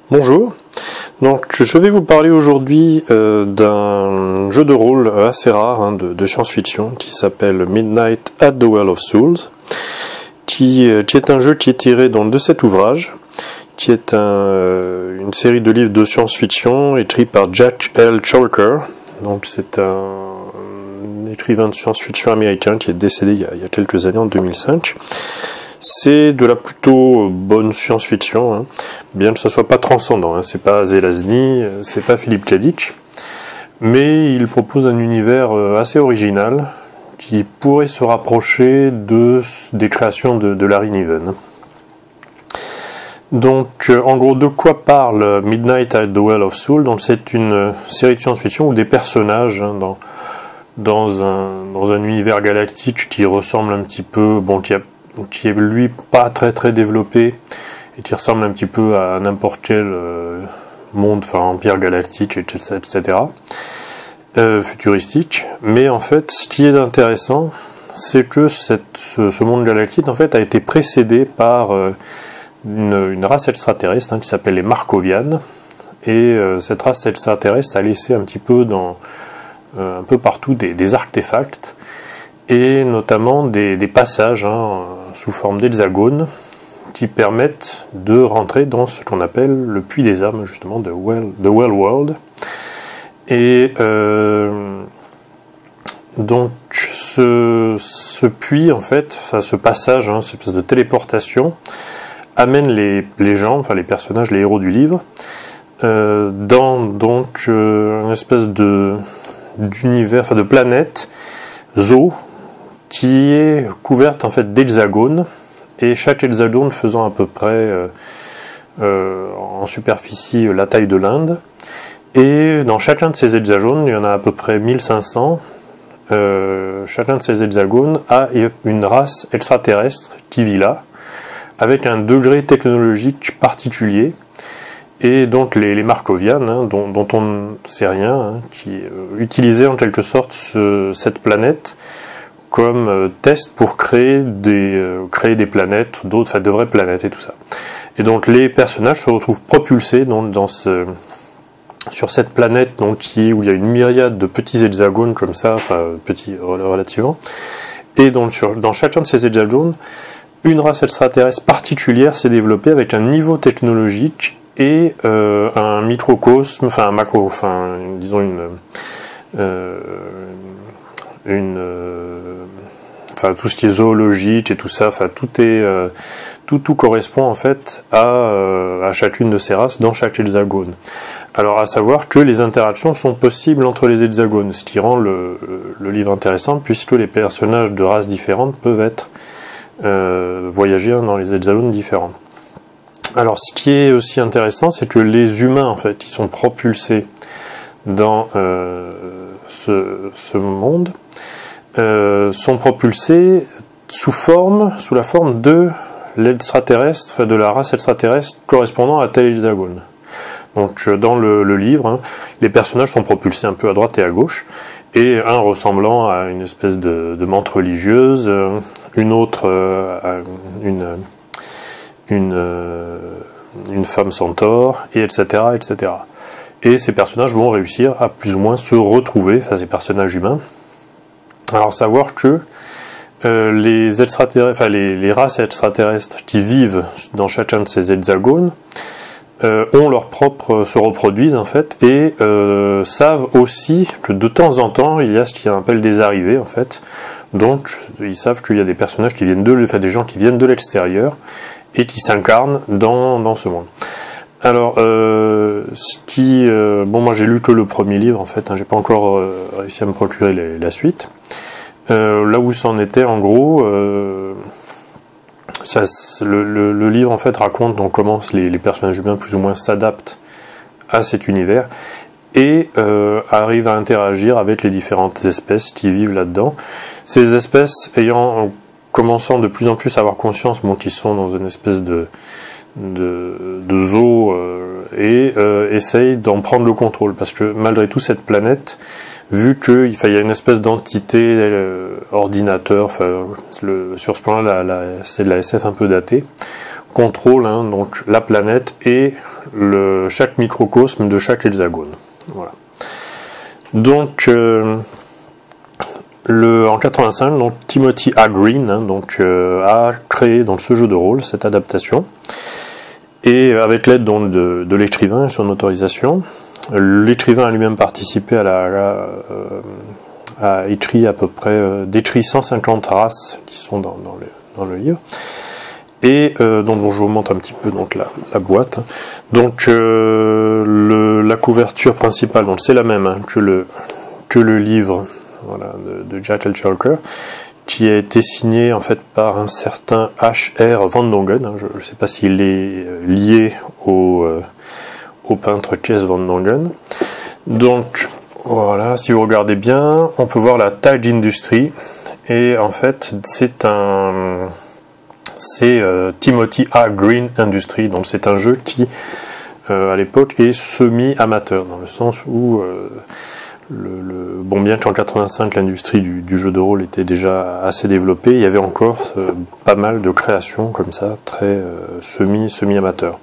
Bonjour, donc je vais vous parler aujourd'hui d'un jeu de rôle assez rare de science-fiction qui s'appelle Midnight at the Well of Souls, qui est un jeu qui est tiré donc, de cet ouvrage, qui est une série de livres de science-fiction écrits par Jack L. Chalker. Donc c'est un écrivain de science-fiction américain qui est décédé il y a quelques années, en 2005. C'est de la plutôt bonne science-fiction, bien que ce soit pas transcendant, c'est pas Zelazny, c'est pas Philippe K. Dick, mais il propose un univers assez original qui pourrait se rapprocher des créations de Larry Niven. Donc, en gros, de quoi parle Midnight at the Well of Souls? Donc, c'est une série de science-fiction où des personnages dans un univers galactique qui ressemble un petit peu, qui est lui pas très développé et qui ressemble un petit peu à n'importe quel monde, empire galactique, etc. Futuristique. Mais en fait, ce qui est intéressant, c'est que ce monde galactique en fait a été précédé par une race extraterrestre qui s'appelle les Markovianes, et cette race extraterrestre a laissé un petit peu un peu partout des artefacts, et notamment des passages sous forme d'hexagones qui permettent de rentrer dans ce qu'on appelle le puits des âmes, justement, de Well World. Et donc ce puits, en fait, ce passage, cette espèce de téléportation, amène les gens, les personnages, les héros du livre, dans une espèce d'univers, de planète, zoo, qui est couverte en fait d'hexagones, et chaque hexagone faisant à peu près en superficie la taille de l'Inde. Et dans chacun de ces hexagones, il y en a à peu près 1500. Chacun de ces hexagones a une race extraterrestre qui vit là, avec un degré technologique particulier. Et donc les Markovianes, dont on ne sait rien, qui utilisaient en quelque sorte cette planète comme test pour créer des planètes, de vraies planètes et tout ça. Et donc les personnages se retrouvent propulsés sur cette planète où il y a une myriade de petits hexagones comme ça, petits relativement, et donc dans chacun de ces hexagones, une race extraterrestre particulière s'est développée avec un niveau technologique et un microcosme, disons tout ce qui est zoologique et tout ça, tout correspond en fait à chacune de ces races dans chaque hexagone. Alors à savoir que les interactions sont possibles entre les hexagones, ce qui rend le livre intéressant, puisque les personnages de races différentes peuvent voyager dans les hexagones différents. Alors ce qui est aussi intéressant, c'est que les humains en fait qui sont propulsés dans ce monde sont propulsés sous la forme de l'extraterrestre, de la race extraterrestre correspondant à tel hexagone. Donc dans le livre, les personnages sont propulsés un peu à droite et à gauche, et un ressemblant à une espèce de menthe religieuse, une autre à une femme centaure, et etc. Et ces personnages vont réussir à plus ou moins se retrouver, ces personnages humains. Alors savoir que les races extraterrestres qui vivent dans chacun de ces hexagones ont se reproduisent en fait, et savent aussi que de temps en temps il y a ce qu'on appelle des arrivées en fait. Donc ils savent qu'il y a des personnages qui viennent des gens qui viennent de l'extérieur et qui s'incarnent dans ce monde. Alors moi j'ai lu que le premier livre en fait, j'ai pas encore réussi à me procurer la suite. Là où ça en était en gros, le livre en fait raconte comment les personnages humains plus ou moins s'adaptent à cet univers et arrivent à interagir avec les différentes espèces qui vivent là-dedans. Ces espèces commençant de plus en plus à avoir conscience qu'ils sont dans une espèce de zoo et essayent d'en prendre le contrôle, parce que malgré tout cette planète, vu qu'il y a une espèce d'entité ordinateur, sur ce plan-là c'est de la SF un peu datée, contrôle donc la planète et chaque microcosme de chaque hexagone. Voilà. Donc en 85, donc Timothy A. Green a créé dans ce jeu de rôle cette adaptation, et avec l'aide de l'écrivain et son autorisation. L'écrivain a lui-même participé a écrit à peu près décrit 150 races qui sont dans le livre. Et donc je vous montre un petit peu donc la boîte. Donc la couverture principale, donc c'est la même que le livre, voilà, de Jack L. Chalker, qui a été signé en fait par un certain H.R. Van Dongen. Je ne sais pas s'il est lié au peintre Chess Van Dongen. Donc voilà, si vous regardez bien, on peut voir la taille d'industrie, et en fait c'est Timothy A. Green Industry. Donc c'est un jeu qui à l'époque est semi-amateur, dans le sens où bien qu'en 85 l'industrie du jeu de rôle était déjà assez développée, il y avait encore pas mal de créations comme ça, très semi-amateur.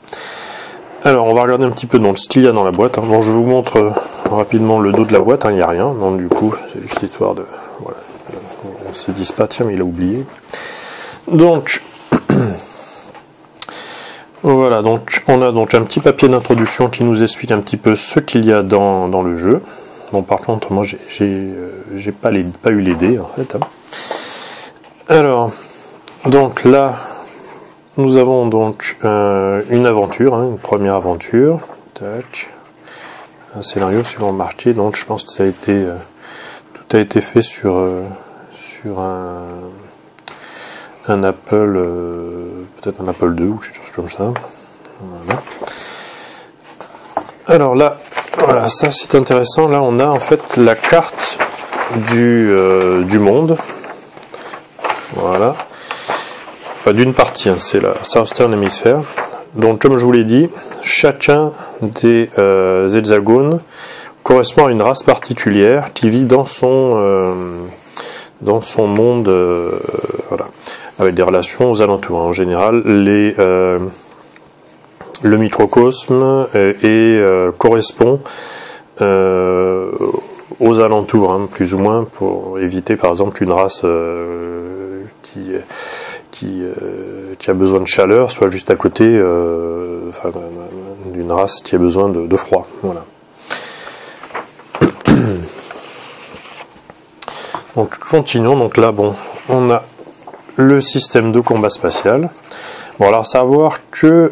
Alors on va regarder un petit peu ce qu'il y a dans la boîte. Bon, je vous montre rapidement le dos de la boîte, il n'y a rien, donc du coup c'est juste histoire de... Voilà, on se dise pas, tiens mais il a oublié. Donc voilà, donc on a donc un petit papier d'introduction qui nous explique un petit peu ce qu'il y a dans le jeu. Bon, par contre, moi j'ai pas eu les dés en fait. Alors, donc là, nous avons donc une aventure, une première aventure. Tac. Un scénario suivant marqué. Donc, je pense que ça a été tout a été fait sur un Apple, peut-être un Apple II ou quelque chose comme ça. Voilà. Alors là, voilà, ça c'est intéressant. Là, on a en fait la carte du monde. Voilà. Enfin, d'une partie, c'est la Southern Hemisphere. Donc, comme je vous l'ai dit, chacun des hexagones correspond à une race particulière qui vit dans son monde, voilà, avec des relations aux alentours. En général, le microcosme correspond aux alentours, plus ou moins, pour éviter par exemple qu'une race qui a besoin de chaleur soit juste à côté d'une race qui a besoin de froid. Voilà. Donc continuons. Donc là, on a le système de combat spatial. Bon, alors savoir que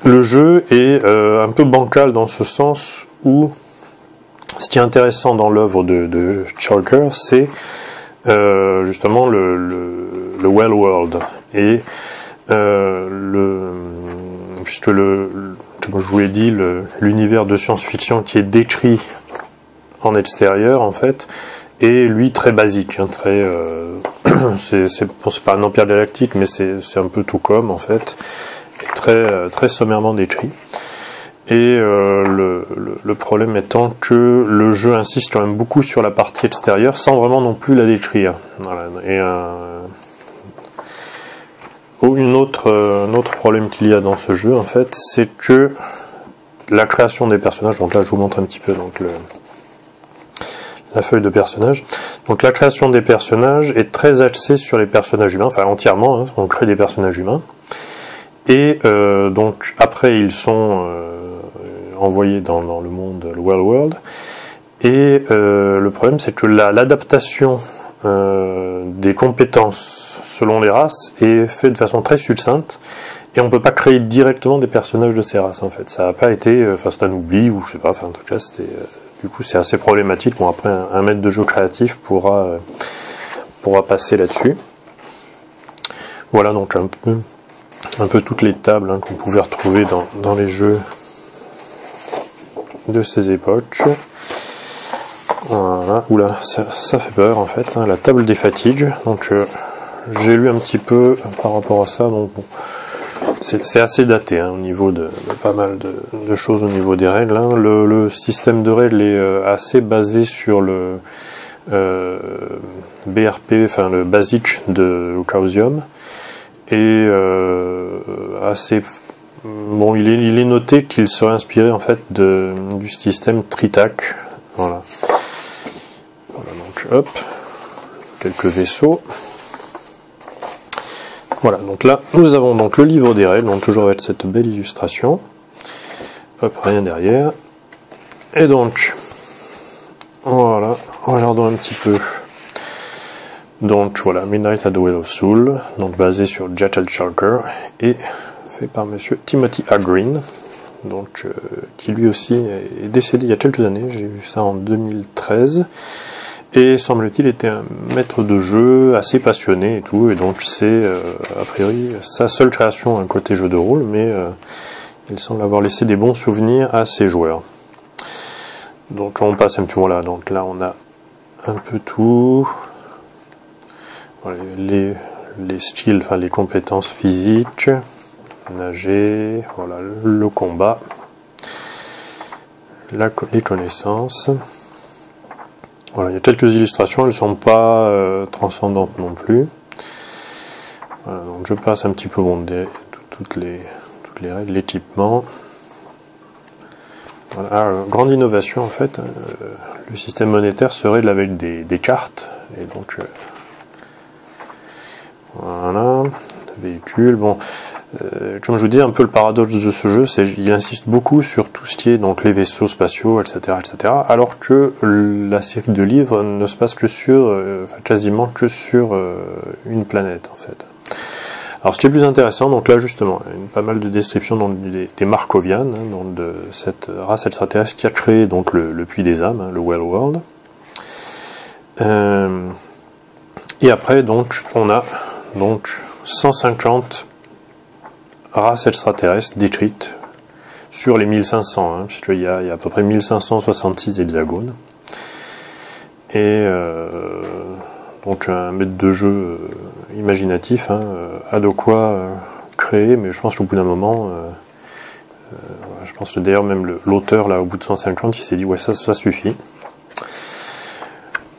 le jeu est un peu bancal dans ce sens où ce qui est intéressant dans l'œuvre de Chalker, c'est justement le Well World, et puisque comme je vous l'ai dit, l'univers de science-fiction qui est décrit en extérieur en fait est lui très basique, très c'est pas un empire galactique, mais c'est un peu tout comme en fait, très sommairement décrit. Et le problème étant que le jeu insiste quand même beaucoup sur la partie extérieure sans vraiment non plus la décrire. Voilà. Et un autre problème qu'il y a dans ce jeu en fait, c'est que la création des personnages, donc là je vous montre un petit peu la feuille de personnages. Donc la création des personnages est très axée sur les personnages humains, enfin entièrement, on crée des personnages humains. Et donc après ils sont envoyés dans le monde, le Well World. Et le problème c'est que l'adaptation des compétences selon les races est faite de façon très succincte. Et on peut pas créer directement des personnages de ces races en fait. Ça n'a pas été, c'est un oubli ou je sais pas, en tout cas c'était... Du coup, c'est assez problématique. Bon, après, un maître de jeu créatif pourra passer là-dessus. Voilà donc un peu toutes les tables qu'on pouvait retrouver dans les jeux de ces époques. Voilà. Oula, ça fait peur en fait. La table des fatigues. Donc, j'ai lu un petit peu par rapport à ça. Donc, bon, c'est assez daté au niveau de pas mal de choses au niveau des règles. Le système de règles est assez basé sur le BRP, enfin le basique de Chaosium, et assez bon. Il est noté qu'il serait inspiré en fait du système Tritac. Voilà. Voilà, donc hop, quelques vaisseaux. Voilà, donc là nous avons donc le livre des règles, donc toujours avec cette belle illustration. Hop, rien derrière. Et donc voilà, on va leur donner un petit peu. Donc voilà, Midnight at the Well of Soul, donc basé sur J.H.L. Chalker et fait par monsieur Timothy A. Green, donc qui lui aussi est décédé il y a quelques années. J'ai vu ça en 2013 et semble-t-il était un maître de jeu assez passionné et tout, et donc c'est a priori sa seule création, un côté jeu de rôle, mais il semble avoir laissé des bons souvenirs à ses joueurs. Donc on passe un peu, voilà, donc là on a un peu tout. Voilà, les skills, enfin les compétences physiques, nager, voilà, le combat, les connaissances. Voilà, il y a quelques illustrations, elles ne sont pas transcendantes non plus. Voilà, donc je passe un petit peu toutes les règles, l'équipement. Voilà, grande innovation en fait, le système monétaire serait avec des cartes, et donc voilà, véhicule. Bon, comme je vous dis, un peu le paradoxe de ce jeu, c'est qu'il insiste beaucoup sur tout ce qui est donc les vaisseaux spatiaux, etc., alors que la série de livres ne se passe que sur, quasiment que sur une planète en fait. Alors ce qui est plus intéressant, donc là justement, il y a pas mal de descriptions donc, des Markovians, hein, donc de cette race extraterrestre qui a créé donc le Puits des âmes, hein, le Well World. Et après donc on a donc 150 races extraterrestres décrites sur les 1500, hein, puisqu'il y a à peu près 1566 hexagones. Et donc un maître de jeu imaginatif hein, a de quoi créer, mais je pense qu'au bout d'un moment, je pense que d'ailleurs même l'auteur là au bout de 150, il s'est dit ouais ça suffit.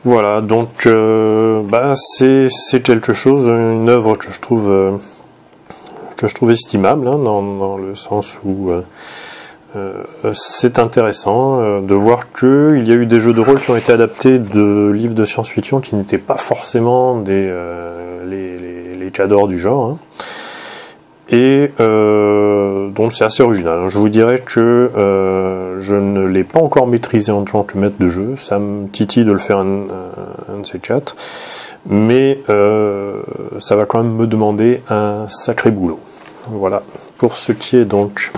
Voilà, donc c'est quelque chose, une œuvre que je trouve estimable, hein, dans le sens où c'est intéressant de voir qu'il y a eu des jeux de rôle qui ont été adaptés de livres de science-fiction qui n'étaient pas forcément les cadors du genre. Hein. Et donc c'est assez original. Je vous dirais que je ne l'ai pas encore maîtrisé en tant que maître de jeu. Ça me titille de le faire un de ces quatre. Mais ça va quand même me demander un sacré boulot. Voilà. Pour ce qui est donc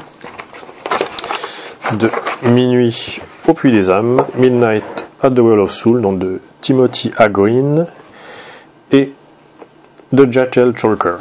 de Minuit au Puits des âmes, Midnight at the Well of Soul, donc de Timothy A. Green et de J.H.L. Chalker.